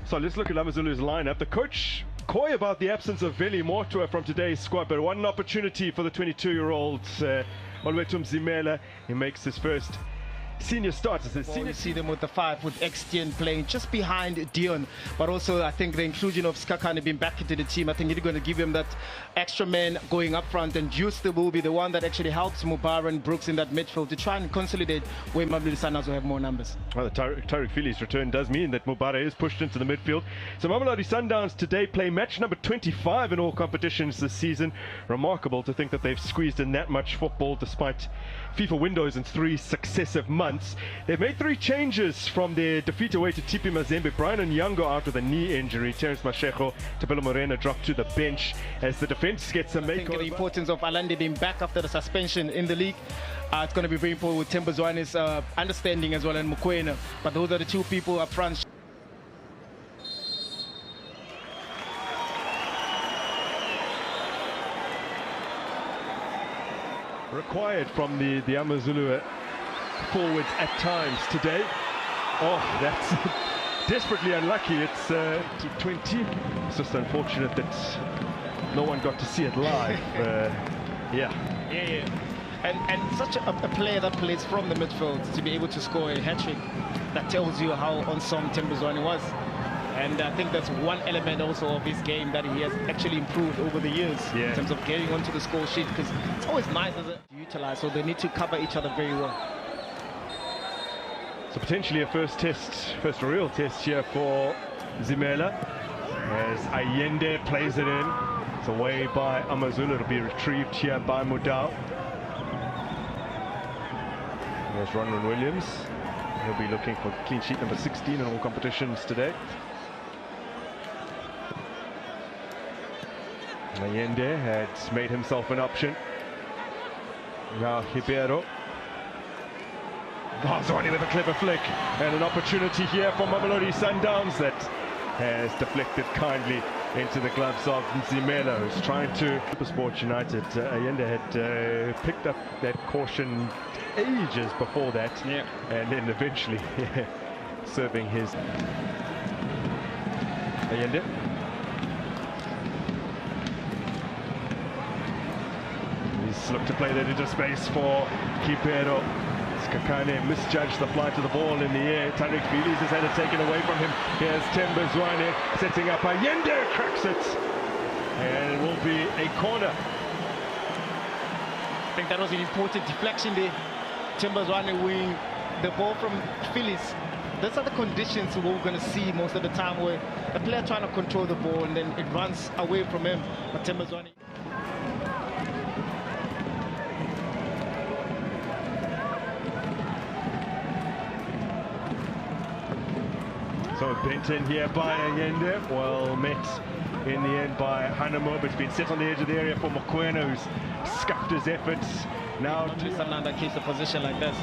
So let's look at Amazulu's lineup. The coach coy about the absence of Veli Mortua from today's squad, but one opportunity for the 22-year-old Olwetum Zimela. He makes his first senior start as a senior. You see them with the 5 with Extian playing just behind Dion, but also I think the inclusion of Skakane being back into the team, I think it's going to give him that extra man going up front, and Juste will be the one that actually helps Mubara and Brooks in that midfield to try and consolidate where Mamelodi Sundowns will have more numbers. Well, the Tariq Fili's return does mean that Mubara is pushed into the midfield. So Mamelodi Sundowns today play match number 25 in all competitions this season. Remarkable to think that they've squeezed in that much football despite FIFA windows in 3 successive months. They've made 3 changes from their defeat away to TP Mazembe. Brian Onyango out with a knee injury. Terence Mashego, Tabelo Morena dropped to the bench as the defense gets a makeover. I think the importance of Alande being back after the suspension in the league, it's going to be very important with Tembazwane's understanding as well, and Mukwena. But those are the 2 people up front. Required from the Amazulu forwards at times today. Oh, that's desperately unlucky. It's 20. It's just unfortunate that no one got to see it live. Yeah. And such a player that plays from the midfield to be able to score a hat-trick, that tells you how on song Tembazwane was. And I think that's one element also of his game that he has actually improved over the years in terms of getting onto the score sheet, because it's always nice to utilize, so they need to cover each other very well. So potentially a first real test here for Zimela as Allende plays it in. It's away by Amazulu. It'll be retrieved here by Mudau. There's Ronron Williams. He'll be looking for clean sheet number 16 in all competitions today. Allende had made himself an option. Now Ribeiro. Barzwani with a clever flick, and an opportunity here for Mamelodi Sundowns that has deflected kindly into the gloves of Zimela, who's trying to... SuperSport United, Allende had picked up that caution ages before that, and then eventually serving his... Allende. He's looked to play that into space for Ribeiro. Skakane misjudged the flight of the ball in the air. Tariq Fili's has had it taken away from him. Here's Tembazwane setting up. Allende cracks it, and it will be a corner. I think that was an important deflection there. Tembazwane winning the ball from Fili's. Those are the conditions we're going to see most of the time, where a player trying to control the ball and then it runs away from him. But Tembazwane... So bent in here by Allende, well met in the end by Hanamo, but it's been set on the edge of the area for Mukwena, who's scuffed his efforts. Now Sometimes that keeps a position like this,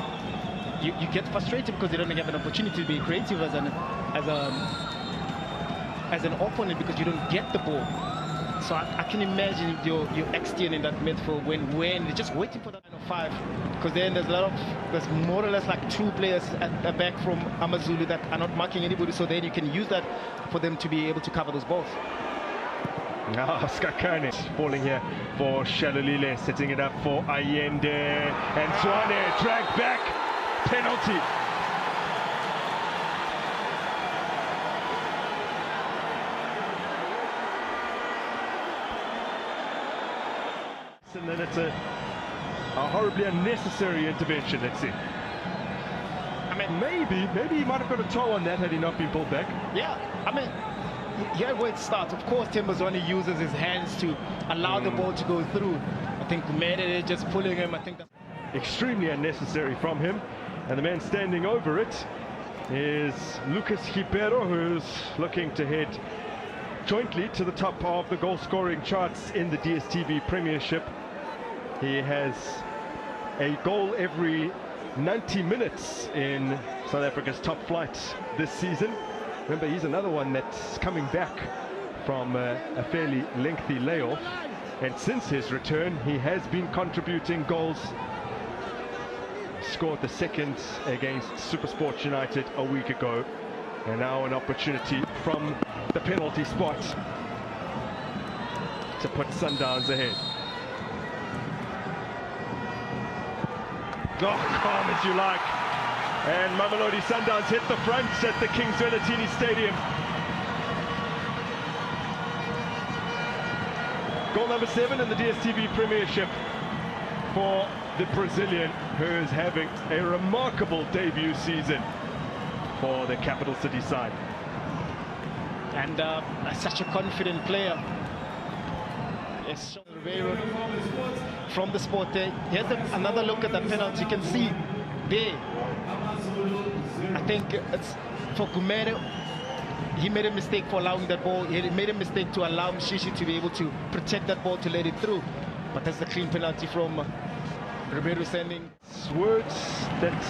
you get frustrated because you don't have an opportunity to be creative as an opponent, because you don't get the ball. So I can imagine your Extian in that midfield when they're just waiting for that 5, because then there's more or less like 2 players at the back from Amazulu that are not marking anybody, so then you can use that for them to be able to cover those balls. Now Skakane falling here for Shalulile, setting it up for Allende, and Zwane dragged back, penalty. And then it's a horribly unnecessary intervention, let's see. I mean, maybe he might have got a toe on that had he not been pulled back. Yeah, I mean, here where it starts. Of course, Tembazwane uses his hands to allow the ball to go through. I think Medede just pulling him, I think that's... Extremely unnecessary from him. And the man standing over it is Lucas Ribeiro, who's looking to head jointly to the top of the goal-scoring charts in the DStv Premiership. He has a goal every 90 minutes in South Africa's top flight this season. Remember, he's another one that's coming back from a fairly lengthy layoff. And since his return, he has been contributing goals. Scored the second against SuperSport United a week ago. And now an opportunity from the penalty spot to put Sundowns ahead. Oh, calm as you like. And Mamelodi Sundowns hit the front at the Kings Velatini Stadium. Goal number 7 in the DStv Premiership for the Brazilian, who is having a remarkable debut season for the capital city side. And such a confident player. Yes, from the spot there. Here's another look at that penalty. You can see there. I think it's for Gumere. He made a mistake for allowing that ball. He made a mistake to allow Mshishi to be able to protect that ball to let it through. But that's a clean penalty from Ribeiro sending. Words that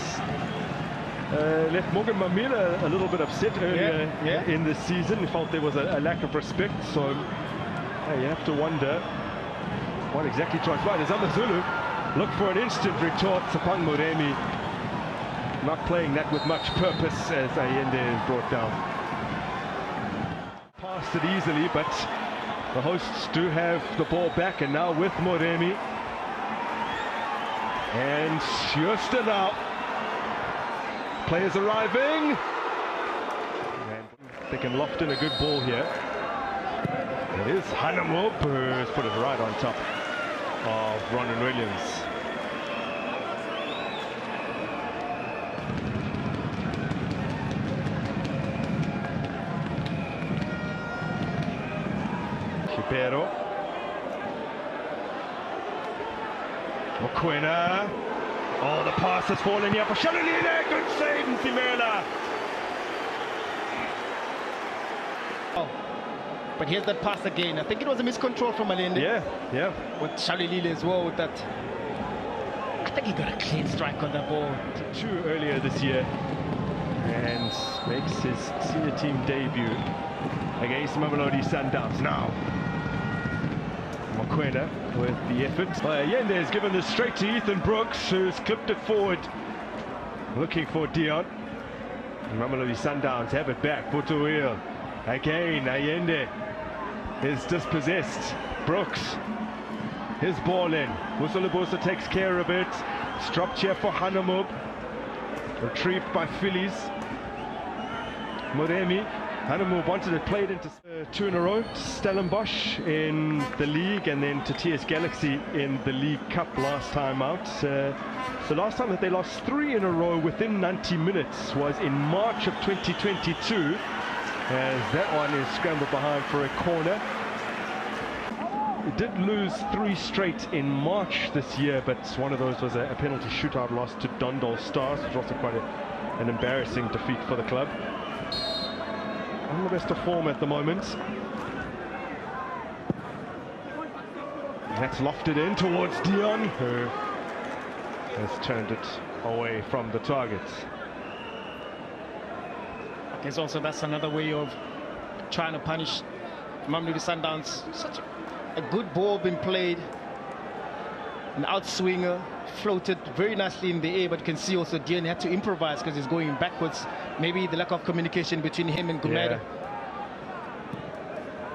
left Morgan Mamila a little bit upset earlier in the season. He felt there was a lack of respect. So you have to wonder what exactly transpired. As Amazulu looked for an instant retort, Sapang Moremi not playing that with much purpose as Allende is brought down. Passed it easily, but the hosts do have the ball back, and now with Moremi. And Schuster now. Players arriving. And they can loft in a good ball here. It is Hanamop who's put it right on top of Ronan Williams. Ribeiro. Mokwena. Oh, the pass has fallen here for Shalulile. Good save, Nsimela. Oh, but here's that pass again. I think it was a miscontrol from Allende. Yeah. With Shalulile as well with that. I think he got a clean strike on that ball. 2 earlier this year. And makes his senior team debut against Mamelodi Sundowns. Now Mokwena with the effort. Allende has given this straight to Ethan Brooks, who's clipped it forward, looking for Dion. And Mamelodi Sundowns have it back. Putuil again. Allende is dispossessed. Brooks, his ball in. Musolubusa takes care of it. Stropped here for Hanamub. Retrieved by Phillies. Moremi. Hanamub wanted it played into 2 in a row. Stellenbosch in the league, and then to TS Galaxy in the League Cup last time out. The last time that they lost 3 in a row within 90 minutes was in March of 2022, as that one is scrambled behind for a corner. We did lose 3 straight in March this year, but one of those was a penalty shootout loss to Dondal Stars, which was also quite an embarrassing defeat for the club. On the best of form at the moment. That's lofted in towards Dion, who has turned it away from the target. I guess also that's another way of trying to punish Mamelodi Sundowns. Such a good ball being played. An outswinger, floated very nicely in the air, but you can see also Dion had to improvise because he's going backwards. Maybe the lack of communication between him and Gumede.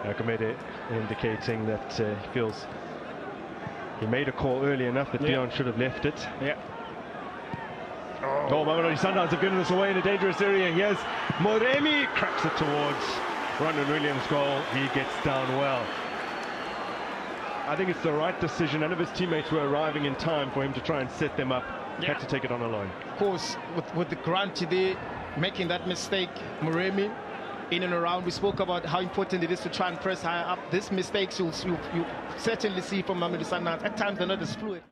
Gumede indicating that he feels he made a call early enough that Dion should have left it. Oh, Mamelodi Sundowns have given us away in a dangerous area. Here's Moremi, cracks it towards Ronan Williams' goal. He gets down well. I think it's the right decision. None of his teammates were arriving in time for him to try and set them up. Had to take it on alone. Of course, with the grant today, making that mistake, Moremi in and around. We spoke about how important it is to try and press higher up. These mistakes you'll certainly see from Mamelodi Sundowns. At times they're not as fluid.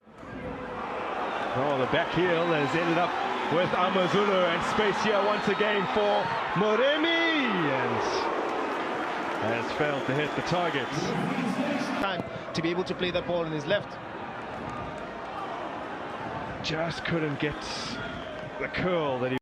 Oh, the back heel has ended up with Amazulu, and space here once again for Moremi, and has failed to hit the target. Time to be able to play that ball on his left. Just couldn't get the curl that he